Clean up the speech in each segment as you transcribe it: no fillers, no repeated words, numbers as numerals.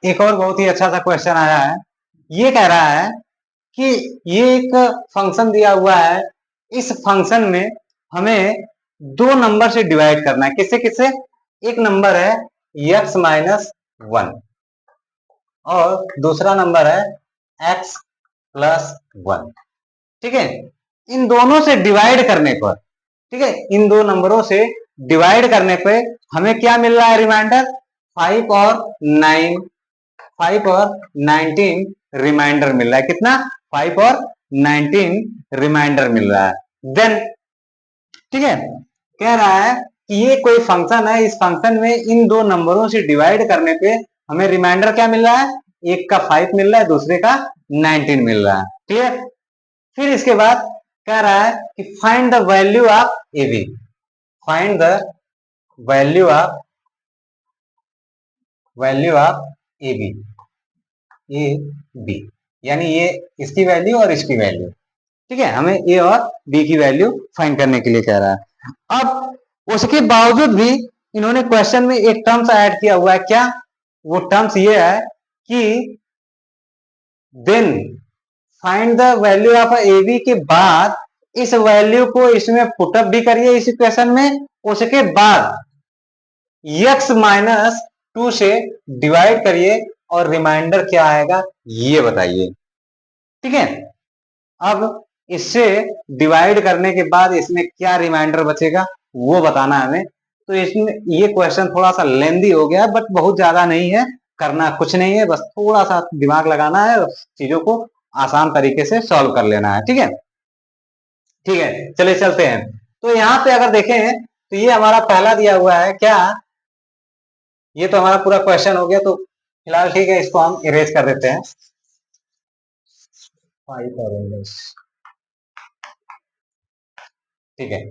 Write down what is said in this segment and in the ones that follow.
एक और बहुत ही अच्छा सा क्वेश्चन आया है। ये कह रहा है कि ये एक फंक्शन दिया हुआ है, इस फंक्शन में हमें दो नंबर से डिवाइड करना है। किससे किससे? एक नंबर है x माइनस वन और दूसरा नंबर है x प्लस वन। ठीक है, इन दोनों से डिवाइड करने पर, ठीक है, इन दो नंबरों से डिवाइड करने पे हमें क्या मिल रहा है? रिमाइंडर 5 और 9, 5 और 19 रिमाइंडर मिल रहा है। कितना? 5 और 19 रिमाइंडर मिल रहा है। देन ठीक है, कह रहा है कि ये कोई फंक्शन है, इस फंक्शन में इन दो नंबरों से डिवाइड करने पे हमें रिमाइंडर क्या मिल रहा है? एक का 5 मिल रहा है, दूसरे का 19 मिल रहा है। क्लियर? फिर इसके बाद कह रहा है कि find the value of A B, find the value of A B, यानी ये इसकी वैल्यू और इसकी वैल्यू। ठीक है, हमें ए और बी की वैल्यू फाइंड करने के लिए कह रहा है। अब उसके बावजूद भी इन्होंने क्वेश्चन में एक टर्म्स ऐड किया हुआ है। क्या वो टर्म्स? ये है कि then find the value of A B के बाद इस वैल्यू को इसमें पुटअप भी करिए इस इक्वेशन में, उसके बाद x माइनस टू से डिवाइड करिए और रिमाइंडर क्या आएगा ये बताइए। ठीक है, अब इससे डिवाइड करने के बाद इसमें क्या रिमाइंडर बचेगा वो बताना है हमें। तो इसमें ये क्वेश्चन थोड़ा सा लेंदी हो गया, बट बहुत ज्यादा नहीं है, करना कुछ नहीं है, बस थोड़ा सा दिमाग लगाना है, चीजों को आसान तरीके से सॉल्व कर लेना है। ठीक है, ठीक है, चलिए चलते हैं। तो यहाँ पे अगर देखें तो ये हमारा पहला दिया हुआ है। क्या? ये तो हमारा पूरा क्वेश्चन हो गया, तो फिलहाल ठीक है, इसको हम इरेज कर देते हैं। ठीक है,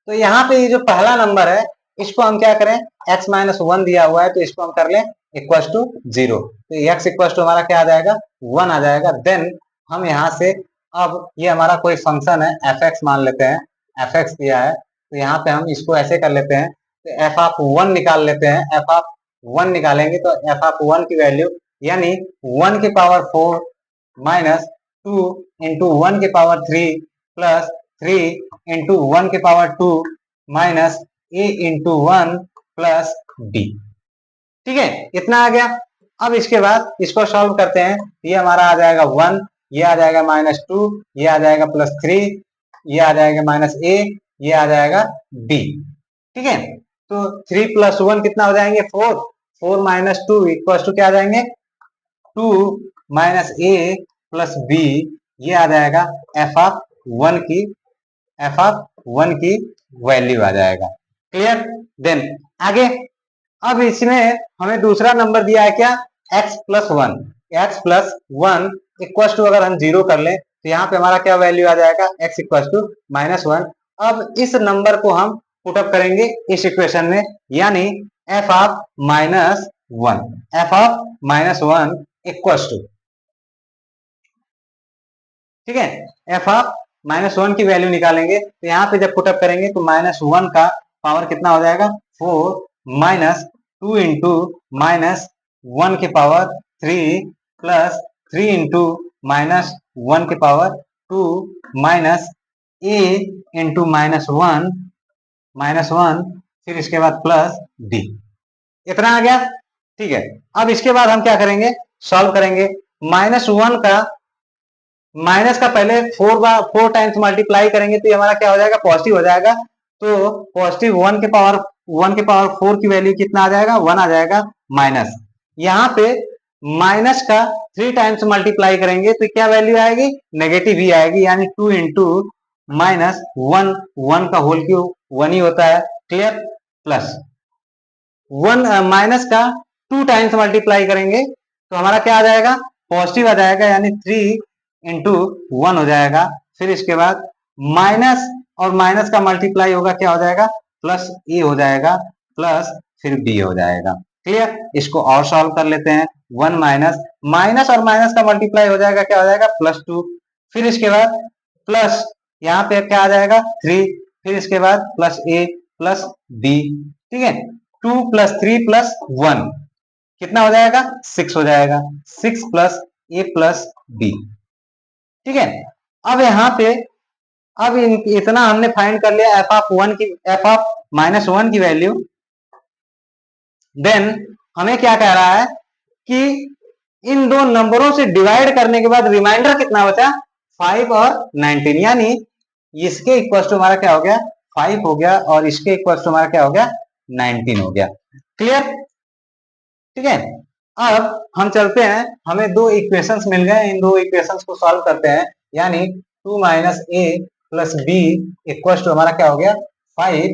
तो यहाँ पे ये जो पहला नंबर है इसको हम क्या करें? x माइनस वन दिया हुआ है तो इसको हम कर लें इक्वल टू जीरो, तो x इक्वल टू हमारा क्या आ जाएगा? वन आ जाएगा। देन हम यहाँ से, अब ये हमारा कोई फंक्शन है f(x) मान लेते हैं, f(x) दिया है, तो यहाँ पे हम इसको ऐसे कर लेते हैं, तो f ऑफ वन निकाल लेते हैं। f ऑफ वन निकालेंगे तो f ऑफ वन की वैल्यू यानी वन के power four minus two into one के power three plus three into one के power two minus A into one plus B. ठीक है, इतना आ गया। अब इसके बाद इसको सॉल्व करते हैं, ये हमारा आ जाएगा वन, ये आ जाएगा माइनस टू, ये आ जाएगा प्लस थ्री, ये आ जाएगा माइनस ए, ये आ जाएगा बी। ठीक है, तो थ्री प्लस वन कितना हो जाएंगे? Four, four minus two equal to क्या आ जाएंगे? Two minus A plus B, ये आ जाएगा एफ ऑफ वन की, एफ ऑफ वन की वैल्यू आ जाएगा। क्लियर? देन आगे, अब इसमें हमें दूसरा नंबर दिया है क्या? x plus one, X plus one equal to अगर हम जीरो कर लें तो यहाँ पे हमारा क्या वैल्यू आ जाएगा? x equal to minus one. अब इस नंबर को हम पुटअप करेंगे इस इक्वेशन में, यानी f of minus one, F of minus one equal to, ठीक है, एफ ऑफ माइनस वन की वैल्यू निकालेंगे तो यहाँ पे जब पुटअप करेंगे तो माइनस वन का पावर कितना हो जाएगा? Four minus two into minus one के power three plus three into minus one के power two minus A into minus one, फिर इसके बाद प्लस डी। इतना आ गया। ठीक है, अब इसके बाद हम क्या करेंगे? सॉल्व करेंगे। माइनस वन का, माइनस का पहले फोर टाइम्स मल्टीप्लाई करेंगे तो ये हमारा क्या हो जाएगा? पॉजिटिव हो जाएगा। तो पॉजिटिव वन के पावर फोर की वैल्यू कितना आ जाएगा? वन आ जाएगा। माइनस, यहाँ पे माइनस का थ्री टाइम्स मल्टीप्लाई करेंगे तो क्या वैल्यू आएगी? नेगेटिव ही आएगी, यानी to into minus one, one का होल क्यूब वन ही होता है। क्लियर? प्लस वन, माइनस का टू टाइम्स मल्टीप्लाई करेंगे तो हमारा क्या आ जाएगा? पॉजिटिव आ जाएगा, यानी थ्री इंटू वन हो जाएगा। फिर इसके बाद माइनस और माइनस का मल्टीप्लाई होगा, क्या हो जाएगा? प्लस ए हो जाएगा, प्लस फिर बी हो जाएगा। क्लियर? इसको और सॉल्व कर लेते हैं। वन माइनस, माइनस और माइनस का मल्टीप्लाई हो जाएगा, क्या हो जाएगा? Plus two. फिर इसके बाद प्लस, यहाँ पे क्या आ जाएगा? थ्री। फिर इसके बाद प्लस ए प्लस बी। ठीक है, two plus three plus one, कितना हो जाएगा 6 हो जाएगा, 6 प्लस ए प्लस बी। ठीक है, अब यहाँ पे अब इतना हमने फाइंड कर लिया एफ ऑफ वन की, एफ ऑफ माइनस वन की वैल्यू। देन हमें क्या कह रहा है कि इन दो नंबरों से डिवाइड करने के बाद रिमाइंडर कितना बचा 5 और 19, यानी इसके इक्वल टू हमारा क्या हो गया 5 हो गया और इसके इक्वल टू हमारा क्या हो गया 19 हो गया। क्लियर? ठीक है, अब हम चलते हैं, हमें दो इक्वेशंस मिल गए, इन दो इक्वेशंस को सॉल्व करते हैं, यानी 2 minus A plus B equal to हमारा क्या हो गया 5।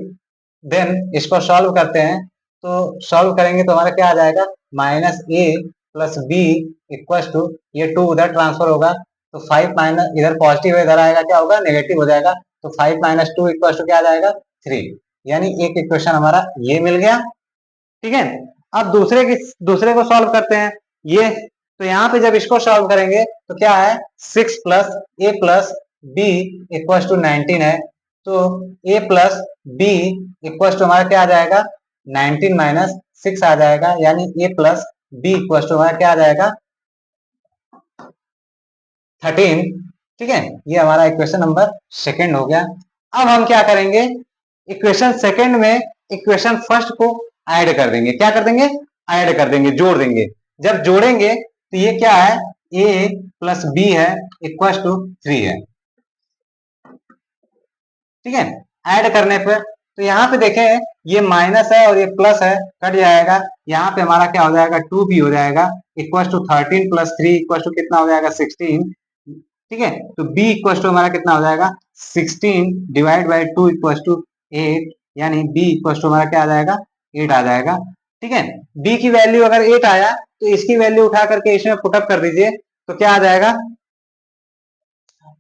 देन इसको सॉल्व करते हैं, तो सॉल्व करेंगे तो हमारा क्या आ जाएगा minus A plus B equal to, ये 2 उधर ट्रांसफर होगा तो 5 माइनस इधर पॉजिटिव है, इधर आएगा क्या होगा नेगेटिव हो जाएगा, तो 5 माइनस 2 इक्वल टू क्या आ जाएगा 3, यानी एक इक्वेशन हमारा ये मिल गया। ठीक है, अब दूसरे को सॉल्व करते हैं, ये तो यहाँ पे जब इसको सॉल्व करेंगे तो क्या है 6 plus A plus B equal to 19 है, तो A plus B equal to हमारा क्या आ जाएगा 19 माइनस 6 आ जाएगा, यानी ए प्लस बी इक्वल टू हमारा क्या आ जाएगा 13। ठीक है, ये हमारा इक्वेशन नंबर सेकंड हो गया। अब हम क्या करेंगे, इक्वेशन सेकंड में इक्वेशन फर्स्ट को ऐड कर देंगे, क्या कर देंगे ऐड कर देंगे, जोड़ देंगे। जब जोड़ेंगे तो ये क्या है a प्लस बी है इक्वल टू 3 है। ठीक है, ऐड करने पे तो यहाँ पे देखें ये माइनस है और ये प्लस है, कट जाएगा, यहाँ पे हमारा क्या हो जाएगा 2b हो जाएगा equal to 13 plus 3 equal to कितना हो जाएगा 16। ठीक है, तो b इक्वल टू हमारा कितना हो जाएगा 16 डिवाइड बाई 2 इक्वल टू 8, यानी b इक्वल टू हमारा क्या आ जाएगा 8 आ जाएगा। ठीक है, b की वैल्यू अगर 8 आया तो इसकी वैल्यू उठा करके इसमें पुटअप कर दीजिए, तो क्या आ जाएगा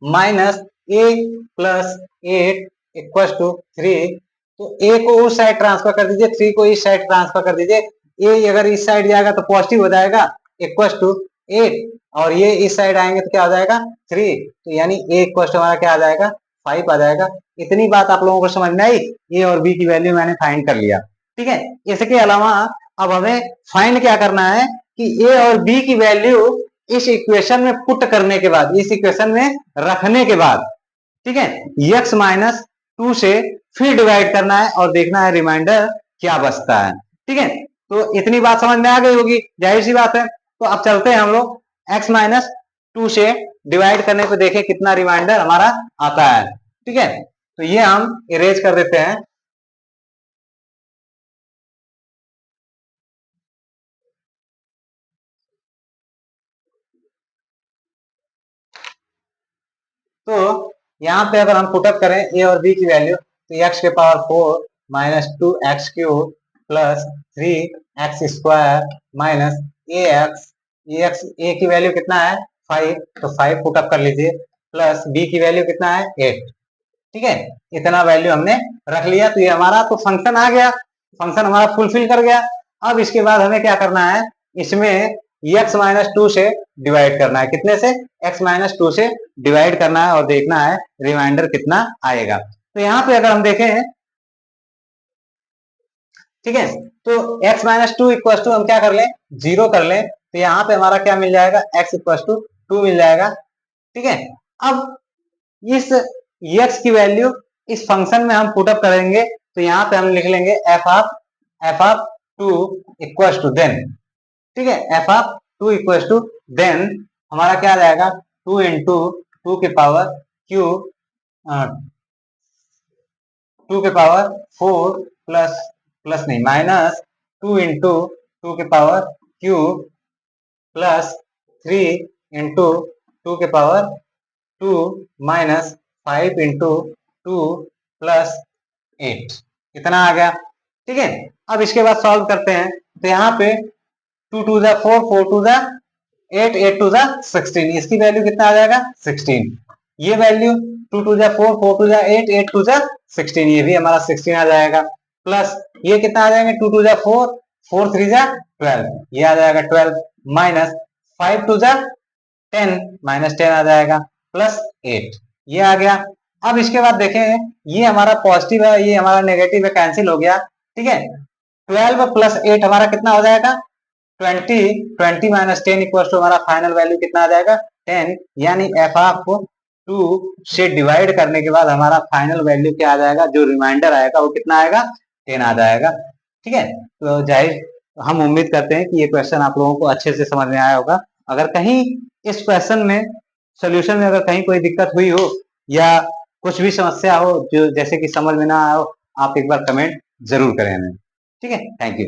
minus A plus 8 equal to 3, तो a को उस साइड ट्रांसफर कर दीजिए, 3 को इस साइड ट्रांसफर कर दीजिए, a अगर इस साइड जाएगा तो पॉजिटिव हो जाएगा इक्वल टू 8, और ये इस साइड आएंगे तो क्या हो जाएगा 3, तो यानी a इक्वल टू हमारा क्या आ जाएगा 5 आ जाएगा। इतनी बात आप लोगों को समझ में आई, a और b की वैल्यू मैंने फाइंड कर लिया। ठीक है, इसके अलावा अब हमें फाइंड क्या करना है कि a और b की वैल्यू इस इक्वेशन में पुट करने के बाद, इस इक्वेशन में रखने के बाद, ठीक है, x माइनस 2 से फिर डिवाइड करना है और देखना है रिमाइंडर क्या बचता है। ठीक है, तो इतनी बात समझ में आ गई होगी, जाहिर सी बात है। तो अब चलते हैं हम लोग x माइनस 2 से डिवाइड करने पे देखें कितना रिमाइंडर हमारा आता है। ठीक है, तो ये हम इरेज कर देते हैं। तो यहाँ पे अगर हम पुटअप करें a और b की वैल्यू, तो x के power 4 minus 2x cube plus 3x square minus ax a की वैल्यू कितना है 5, तो 5 पुटअप कर लीजिए, प्लस b की वैल्यू कितना है 8। ठीक है, इतना वैल्यू हमने रख लिया, तो ये हमारा तो फंक्शन आ गया, फंक्शन हमारा फुलफिल कर गया। अब इसके बाद हमें क्या करना है, इसमें x माइनस 2 से डिवाइड करना है, कितने से x माइनस 2 से डिवाइड करना है और देखना है रिमाइंडर कितना आएगा। तो यहाँ पे अगर हम देखें, ठीक है, तो x माइनस 2 इक्वल टू हम क्या कर लें 0 कर लें, तो यहाँ पे हमारा क्या मिल जाएगा x इक्वल टू 2 मिल जाएगा। ठीक है, अब इस x की वैल्यू इस फंक्शन में हम पुटअप करेंगे, तो यहाँ पे हम लिख लेंगे f of 2 equal to then, ठीक है, f of 2 equal to then हमारा क्या आ जाएगा 2 इंटू 2 के पावर क्यू 2 के पावर 4 प्लस प्लस नहीं माइनस 2 इंटू 2 के पावर क्यू प्लस 3 इंटू 2 के पावर 2 माइनस 5 इंटू 2 प्लस 8, इतना आ गया। ठीक है, अब इसके बाद सॉल्व करते हैं, तो यहाँ पे 2 टू जा 4, 4 टू जा 8, 8 टू जा 16, इसकी वैल्यू कितना आ जाएगा 16। ये वैल्यू 2 टू जा 4, 4 टू जा 8, 8 टू जा 16, ये भी हमारा 16 आ जाएगा, प्लस ये कितना आ जाएगा 2 टू जा 4, 4 3 जा 12, ये आ जाएगा 12, माइनस 5 टू जा 10, माइनस 10 आ जाएगा, प्लस 8, ये आ गया। अब इसके बाद देखें, ये हमारा पॉजिटिव है, ये हमारा नेगेटिव है, कैंसिल हो गया। ठीक है, 12 प्लस 8 हमारा कितना हो जाएगा 20 20 माइनस 10 इक्वल टू हमारा फाइनल वैल्यू कितना आ जाएगा 10, यानी एफ ऑफ 2 से डिवाइड करने के बाद हमारा फाइनल वैल्यू क्या आ जाएगा, जो रिमाइंडर आएगा वो कितना आएगा 10 आ जाएगा। ठीक है, तो जाहिर हम उम्मीद करते हैं कि ये क्वेश्चन आप लोगों को अच्छे से समझ में आया होगा। अगर कहीं इस क्वेश्चन में सोल्यूशन में अगर कहीं कोई दिक्कत हुई हो या कुछ भी समस्या हो जो जैसे कि समझ में ना आया हो, आप एक बार कमेंट जरूर करें हमें। ठीक है, थैंक यू।